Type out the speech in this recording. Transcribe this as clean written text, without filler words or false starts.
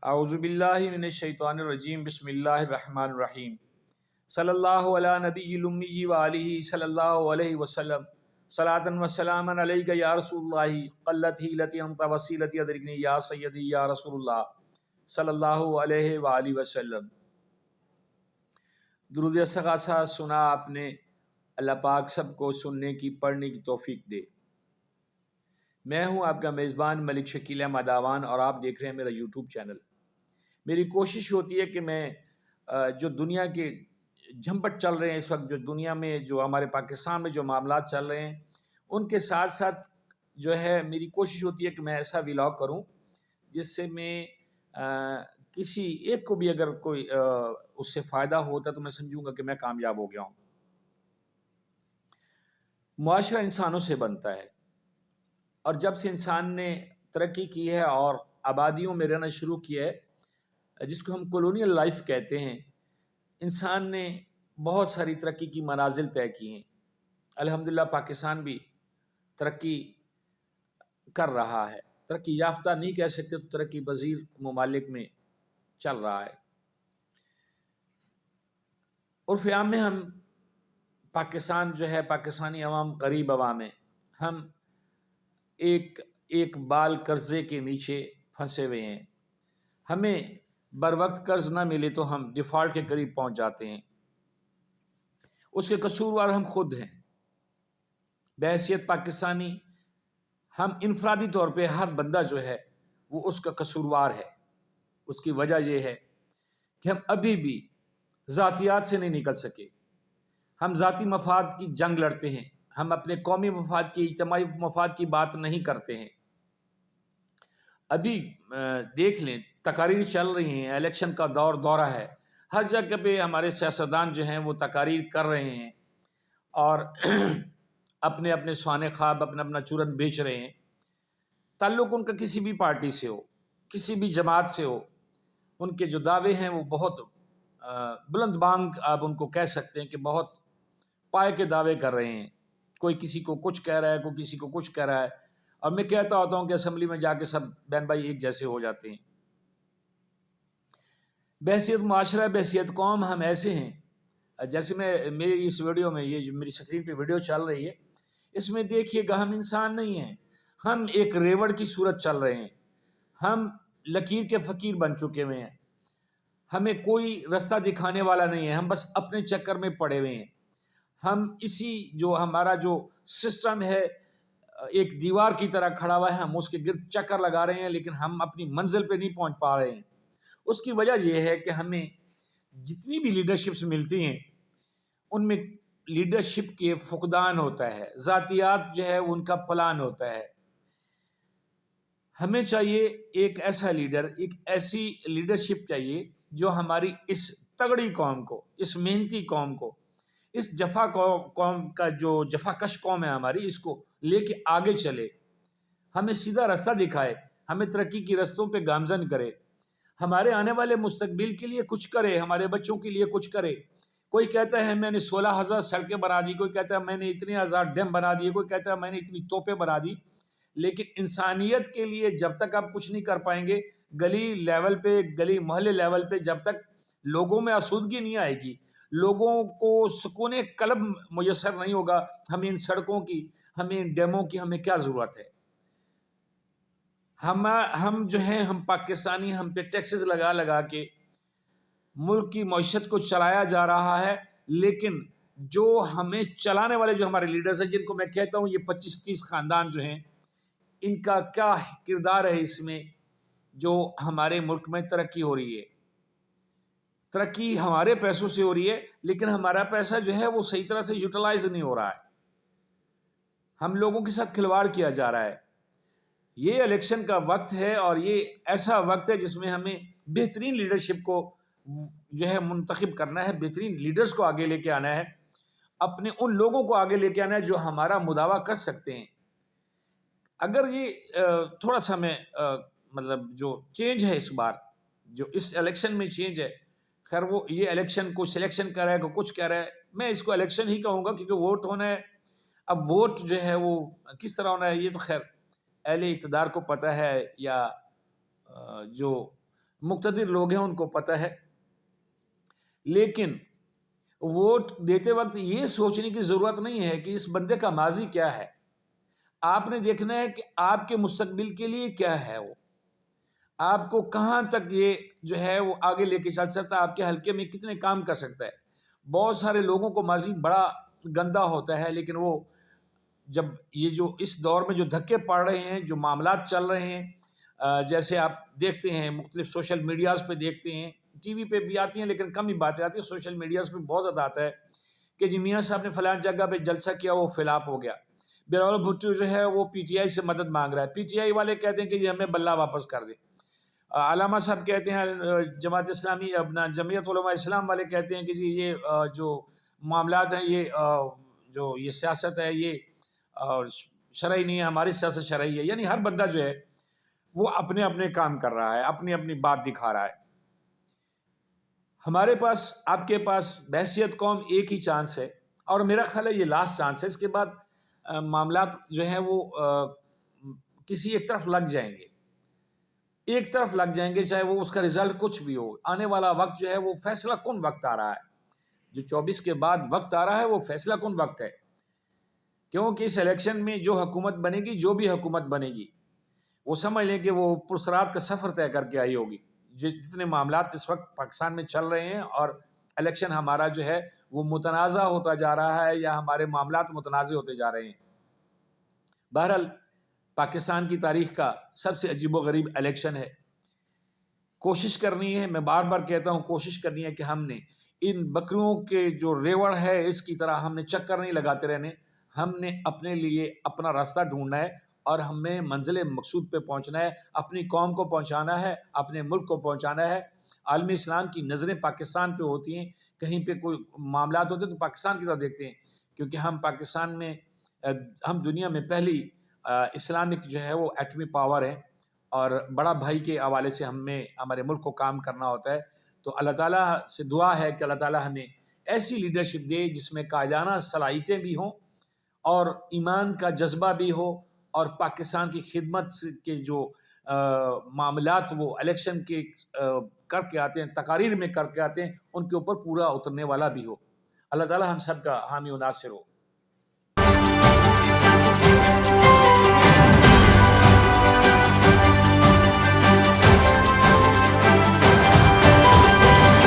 اعوذ باللہ من الشیطان الرجیم بسم اللہ الرحمن الرحیم صلی اللہ علی نبی الامی و آلہ صلی اللہ علیہ وسلم صلاۃ و سلاما علیک یا رسول اللہ قلت حیلتی انت وسیلتی ادرکنی یا سیدی یا رسول اللہ صلی اللہ علیہ وآلہ وسلم۔ درود استغاثہ سنا آپ نے، اللہ پاک سب کو سننے کی پڑھنے کی توفیق دے۔ میں ہوں آپ کا میزبان ملک شکیل احمد آوان اور آپ دیکھ رہے ہیں میرا یوٹیوب چینل۔ میری کوشش ہوتی ہے کہ میں جو دنیا کے جھمپٹ چل رہے ہیں اس وقت، جو دنیا میں جو ہمارے پاکستان میں جو معاملات چل رہے ہیں ان کے ساتھ ساتھ جو ہے میری کوشش ہوتی ہے کہ میں ایسا ولاگ کروں جس سے میں کسی ایک کو بھی اگر کوئی اس سے فائدہ ہوتا تو میں سمجھوں گا کہ میں کامیاب ہو گیا ہوں۔ معاشرہ انسانوں سے بنتا ہے، اور جب سے انسان نے ترقی کی ہے اور آبادیوں میں رہنا شروع کیا ہے، جس کو ہم کولونیل لائف کہتے ہیں، انسان نے بہت ساری ترقی کی منازل طے کی ہیں۔ الحمدللہ پاکستان بھی ترقی کر رہا ہے، ترقی یافتہ نہیں کہہ سکتے تو ترقی پذیر ممالک میں چل رہا ہے۔ عرف عام میں ہم پاکستان جو ہے، پاکستانی عوام غریب عوام ہے، ہم ایک بال قرضے کے نیچے پھنسے ہوئے ہیں۔ ہمیں بر وقت قرض نہ ملے تو ہم ڈیفالٹ کے قریب پہنچ جاتے ہیں۔ اس کے قصوروار ہم خود ہیں۔ بحیثیت پاکستانی ہم انفرادی طور پہ ہر بندہ جو ہے وہ اس کا قصوروار ہے۔ اس کی وجہ یہ ہے کہ ہم ابھی بھی ذاتیات سے نہیں نکل سکے۔ ہم ذاتی مفاد کی جنگ لڑتے ہیں، ہم اپنے قومی مفاد کی، اجتماعی مفاد کی بات نہیں کرتے ہیں۔ ابھی دیکھ لیں، تقاریر چل رہی ہیں، الیکشن کا دورہ ہے، ہر جگہ پہ ہمارے سیاستدان جو ہیں وہ تقاریر کر رہے ہیں اور اپنے اپنے سوانح خواب، اپنا اپنا چورن بیچ رہے ہیں۔ تعلق ان کا کسی بھی پارٹی سے ہو، کسی بھی جماعت سے ہو، ان کے جو دعوے ہیں وہ بہت بلند بانگ آپ ان کو کہہ سکتے ہیں کہ بہت پائے کے دعوے کر رہے ہیں۔ کوئی کسی کو کچھ کہہ رہا ہے، کوئی کسی کو کچھ کہہ رہا ہے، اور میں کہتا ہوتا ہوں کہ اسمبلی میں جا کے سب بہن بھائی ایک جیسے ہو جاتے ہیں۔ بحیثیت معاشرہ، بحیثیت قوم ہم ایسے ہیں، جیسے میری اس ویڈیو میں، یہ جو میری سکرین پہ ویڈیو چل رہی ہے، اس میں دیکھیے گا ہم انسان نہیں ہیں، ہم ایک ریوڑ کی صورت چل رہے ہیں۔ ہم لکیر کے فقیر بن چکے ہوئے ہیں، ہمیں کوئی رستہ دکھانے والا نہیں ہے، ہم بس اپنے چکر میں پڑے ہوئے ہیں۔ ہم اسی جو ہمارا جو سسٹم ہے ایک دیوار کی طرح کھڑا ہوا ہے، ہم اس کے گرد چکر لگا رہے ہیں، لیکن ہم اپنی منزل پہ نہیں پہنچ پا رہے ہیں۔ اس کی وجہ یہ ہے کہ ہمیں جتنی بھی لیڈرشپس ملتی ہیں ان میں لیڈرشپ کے فقدان ہوتا ہے، ذاتیات جو ہے ان کا پلان ہوتا ہے۔ ہمیں چاہیے ایک ایسا لیڈر، ایک ایسی لیڈرشپ چاہیے جو ہماری اس تگڑی قوم کو، اس محنتی قوم کو، اس جفا قوم کا جو جفا کش قوم ہے ہماری، اس کو لے کے آگے چلے، ہمیں سیدھا راستہ دکھائے، ہمیں ترقی کی رستوں پہ گامزن کرے، ہمارے آنے والے مستقبل کے لیے کچھ کرے، ہمارے بچوں کے لیے کچھ کرے۔ کوئی کہتا ہے میں نے 16,000 سڑکیں بنا دی، کوئی کہتا ہے میں نے اتنے ہزار ڈیم بنا دیے، کوئی کہتا ہے میں نے اتنی توپیں بنا دی، لیکن انسانیت کے لیے جب تک آپ کچھ نہیں کر پائیں گے، گلی لیول پہ، گلی محلے لیول پہ جب تک لوگوں میں آسودگی نہیں آئے گی، لوگوں کو سکون قلب میسر نہیں ہوگا، ہمیں ان سڑکوں کی، ہمیں ان ڈیموں کی ہمیں کیا ضرورت ہے؟ ہم جو ہیں، ہم پاکستانی، ہم پہ ٹیکسز لگا لگا کے ملک کی معیشت کو چلایا جا رہا ہے، لیکن جو ہمیں چلانے والے جو ہمارے لیڈرز ہیں، جن کو میں کہتا ہوں یہ 25-30 خاندان جو ہیں، ان کا کیا کردار ہے اس میں جو ہمارے ملک میں ترقی ہو رہی ہے؟ ترقی ہمارے پیسوں سے ہو رہی ہے، لیکن ہمارا پیسہ جو ہے وہ صحیح طرح سے یوٹیلائز نہیں ہو رہا ہے، ہم لوگوں کے ساتھ کھلواڑ کیا جا رہا ہے۔ یہ الیکشن کا وقت ہے اور یہ ایسا وقت ہے جس میں ہمیں بہترین لیڈرشپ کو جو ہے منتخب کرنا ہے، بہترین لیڈرز کو آگے لے کے آنا ہے، اپنے ان لوگوں کو آگے لے کے آنا ہے جو ہمارا مداوع کر سکتے ہیں۔ اگر یہ تھوڑا سا میں مطلب جو چینج ہے اس بار، جو اس الیکشن میں چینج ہے، خیر وہ یہ الیکشن کو سلیکشن کر رہا ہے، کو کچھ کہہ رہا ہے، میں اس کو الیکشن ہی کہوں گا کیونکہ ووٹ ہونا ہے۔ اب ووٹ جو ہے وہ کس طرح ہونا ہے یہ تو خیر اہل اقتدار کو پتہ ہے، یا جو مقتدر لوگ ہیں، ان کو پتہ ہے، لیکن ووٹ دیتے وقت یہ سوچنے کی ضرورت نہیں ہے کہ اس بندے کا ماضی کیا ہے. آپ نے دیکھنا ہے کہ آپ کے مستقبل کے لیے کیا ہے، وہ آپ کو کہاں تک یہ جو ہے وہ آگے لے کے چل سکتا ہے، آپ کے حلقے میں کتنے کام کر سکتا ہے. بہت سارے لوگوں کو ماضی بڑا گندا ہوتا ہے، لیکن وہ جب یہ جو اس دور میں جو دھکے پڑ رہے ہیں، جو معاملات چل رہے ہیں، جیسے آپ دیکھتے ہیں مختلف سوشل میڈیاز پہ دیکھتے ہیں، ٹی وی پہ بھی آتی ہیں لیکن کم ہی باتیں آتی ہیں، سوشل میڈیاز پہ بہت زیادہ آتا ہے کہ جی میاں صاحب نے فلاں جگہ پہ جلسہ کیا، وہ فلاپ ہو گیا. بلاول بھٹو جو ہے وہ پی ٹی آئی سے مدد مانگ رہا ہے، پی ٹی آئی والے کہتے ہیں کہ یہ ہمیں بلہ واپس کر دیں. علامہ صاحب کہتے ہیں، جماعت اسلامی اپنا جمعیت علماء اسلام والے کہتے ہیں کہ جی یہ جو معاملات ہیں، یہ جو یہ سیاست ہے، یہ شرعی نہیں ہے، ہماری سیاست شرعی ہے. یعنی ہر بندہ جو ہے وہ اپنے اپنے کام کر رہا ہے، اپنی اپنی بات دکھا رہا ہے. ہمارے پاس، آپ کے پاس بحیثیت قوم ایک ہی چانس ہے، اور میرا خیال ہے یہ لاسٹ چانس ہے. اس کے بعد معاملات جو ہیں وہ کسی ایک طرف لگ جائیں گے، ایک طرف لگ جائیں گے، چاہے وہ اس کا رزلٹ کچھ بھی ہو. آنے والا وقت جو ہے وہ فیصلہ کن وقت آ رہا ہے، جو 24 کے بعد وقت آ رہا ہے وہ فیصلہ کن وقت ہے. کیونکہ اس الیکشن میں جو حکومت بنے گی، جو بھی حکومت بنے گی، وہ سمجھ لیں کہ وہ پرسرات کا سفر طے کر کے آئی ہوگی. جتنے معاملات اس وقت پاکستان میں چل رہے ہیں، اور الیکشن ہمارا جو ہے وہ متنازع ہوتا جا رہا ہے، یا ہمارے معاملات متنازع ہوتے جا رہے ہیں. بہرحال پاکستان کی تاریخ کا سب سے عجیب و غریب الیکشن ہے. کوشش کرنی ہے، میں بار بار کہتا ہوں، کوشش کرنی ہے کہ ہم نے ان بکریوں کے جو ریوڑ ہے اس کی طرح ہم نے چکر نہیں لگاتے رہنے. ہم نے اپنے لیے اپنا راستہ ڈھونڈنا ہے، اور ہمیں منزل مقصود پہ پہنچنا ہے، اپنی قوم کو پہنچانا ہے، اپنے ملک کو پہنچانا ہے. عالم اسلام کی نظریں پاکستان پہ ہوتی ہیں، کہیں پہ کوئی معاملات ہوتے ہیں تو پاکستان کی طرف دیکھتے ہیں، کیونکہ ہم پاکستان میں، ہم دنیا میں پہلی اسلامک جو ہے وہ ایٹمی پاور ہے، اور بڑا بھائی کے حوالے سے ہمیں ہمارے ملک کو کام کرنا ہوتا ہے. تو اللہ تعالیٰ سے دعا ہے کہ اللہ تعالیٰ ہمیں ایسی لیڈرشپ دے جس میں قائدانہ صلاحیتیں بھی ہوں، اور ایمان کا جذبہ بھی ہو، اور پاکستان کی خدمت کے جو معاملات وہ الیکشن کے کر کے آتے ہیں، تقاریر میں کر کے آتے ہیں، ان کے اوپر پورا اترنے والا بھی ہو. اللہ تعالیٰ ہم سب کا حامی و ناصر ہو.